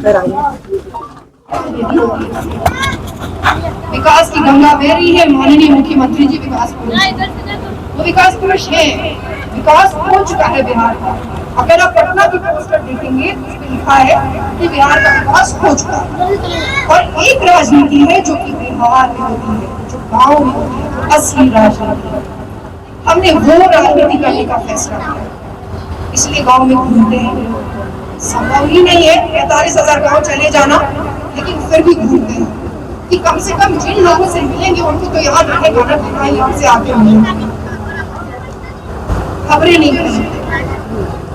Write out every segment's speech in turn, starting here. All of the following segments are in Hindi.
सर आइए। विकास की गंगा बह रही है, माननीय मुख्यमंत्री जी विकास पुरुष, वो विकास पुरुष है, विकास हो चुका है बिहार का। अगर आप पटना की पोस्टर देखेंगे तो उसमें लिखा है कि बिहार का विकास हो चुका है। और एक राजनीति है जो कि बिहार में होती है, जो गाँव में होती है, जो असली राजनीति है। हमने वो राजनीति करने का फैसला किया, इसलिए गाँव में घूमते हैं। संभव ही नहीं है 45,000 गाँव चले जाना, लेकिन फिर भी घूमते हैं कि कम से कम जिन लोगों से मिलेंगे उनको तो याद रहेगा ना कि भाई हमसे आगे मिलेंगे। खबरें नहीं करते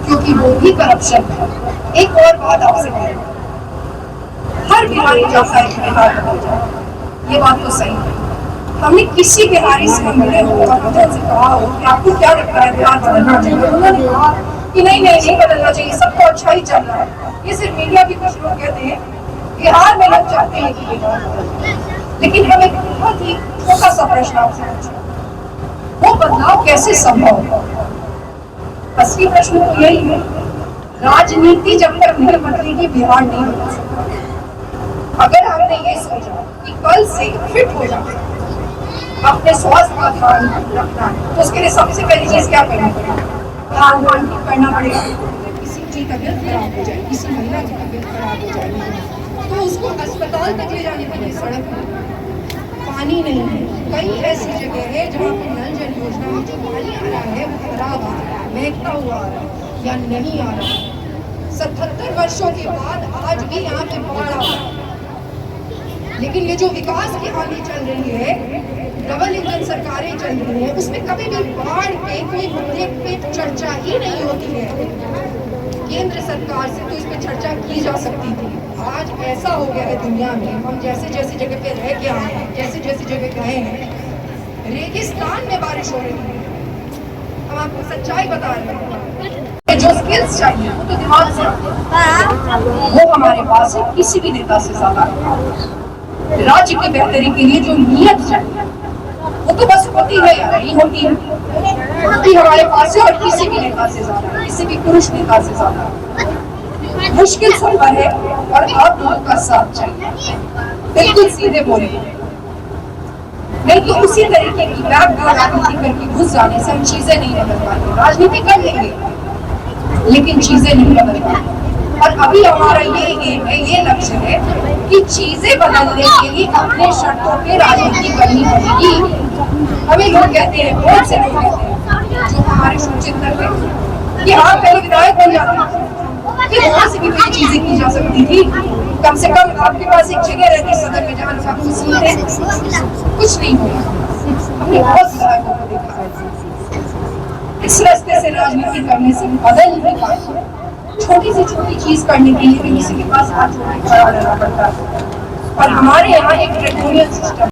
क्योंकि वो भी करप्शन है। एक और बात आपसे कहें, हर बिहारी चाहता है कि बिहार बदल जाए, ये बात तो सही है। हमने किसी बिहारी से मिले हो और मुझे उनसे कहा हो कि आपको क्या लगता है बिहार बदलना चाहिए, उन्होंने कहा कि नहीं बदलना चाहिए, सबको अच्छा ही चल रहा है। ये सिर्फ मीडिया भी कुछ लोग कहते हैं बिहार में लोग चाहते हैं कि बिहार बदले, लेकिन हम एक बहुत ही छोटा सा प्रश्न आपसे पूछें, वो बदलाव कैसे संभव है? असली प्रश्न तो यही है, राजनीति जब तक नहीं बदलेगी बिहार नहीं बदल सकता। अगर हमने ये सोचा कि कल से फिट हो जाए, अपने स्वास्थ्य का ध्यान रखना है, तो उसके लिए सबसे पहली चीज क्या करना पड़ेगा? खान पान ठीक करना पड़ेगा। किसी की तबीयत खराब हो जाए, किसी महिला की तबीयत खराब हो जाए तो उसको अस्पताल तक ले जाने के लिए सड़क पानी नहीं है। कई ऐसी जगह है जहाँ पर नल जल योजना में जो पानी आ रहा है वो खराब आ रहा है, महकता हुआ आ रहा है या नहीं आ रहा है। 77 वर्षों के बाद आज भी यहाँ पे बाढ़ आ रहा है, लेकिन ये जो विकास की आंधी चल रही है, डबल इंजन सरकारें चल रही है, उसमें कभी भी बाढ़ के कोई मुद्दे पे चर्चा ही नहीं होती है। केंद्र सरकार से तो इस पे चर्चा की जा सकती थी। आज ऐसा हो गया है दुनिया में, हम जैसे जैसे जगह पे रह के आए हैं, जैसे जैसे जगह गए हैं, रेगिस्तान में बारिश हो रही है। हम आपको सच्चाई बता रहे हैं, जो स्किल्स चाहिए वो तो दिमाग से वो हमारे पास है, किसी भी नेता से ज्यादा। राज्य की बेहतरी के लिए जो नीयत चाहिए वो तो बस होती है या नहीं होती है, कि हमारे पास है और किसी भी नेता से ज्यादा, किसी भी पुरुष नेता से ज्यादा। मुश्किल सफर है और आप लोगों का साथ चाहिए। बिल्कुल सीधे बोले, नहीं तो उसी तरीके की बैकडोर राजनीति करके घुस जाने से हम चीजें नहीं बदल पाएंगे। राजनीति कर लेंगे लेकिन चीजें नहीं बदल पाएंगे। और अभी हमारा ये एम है, ये लक्ष्य है कि चीजें बदलने के लिए अपने शर्तों पे राजनीति करनी पड़ेगी। हमें लोग कहते हैं, बहुत से लोग कहते हैं जो हमारे शुभचिंतक हैं कि आप पहले विधायक बन जाते कि वहां से भी कई चीजें की जा सकती थी। कम से कम आपके पास एक जगह रहती सदन में जहाँ सब कुछ नहीं हुआ। हमने बहुत विधायकों को देखा है, इस रास्ते से राजनीति करने से बदल नहीं पाती। छोटी से छोटी चीज करने के लिए किसी के पास हाथ जोड़ के खड़ा रहना पड़ता है। और हमारे यहाँ एक ट्रेक्टोरियल सिस्टम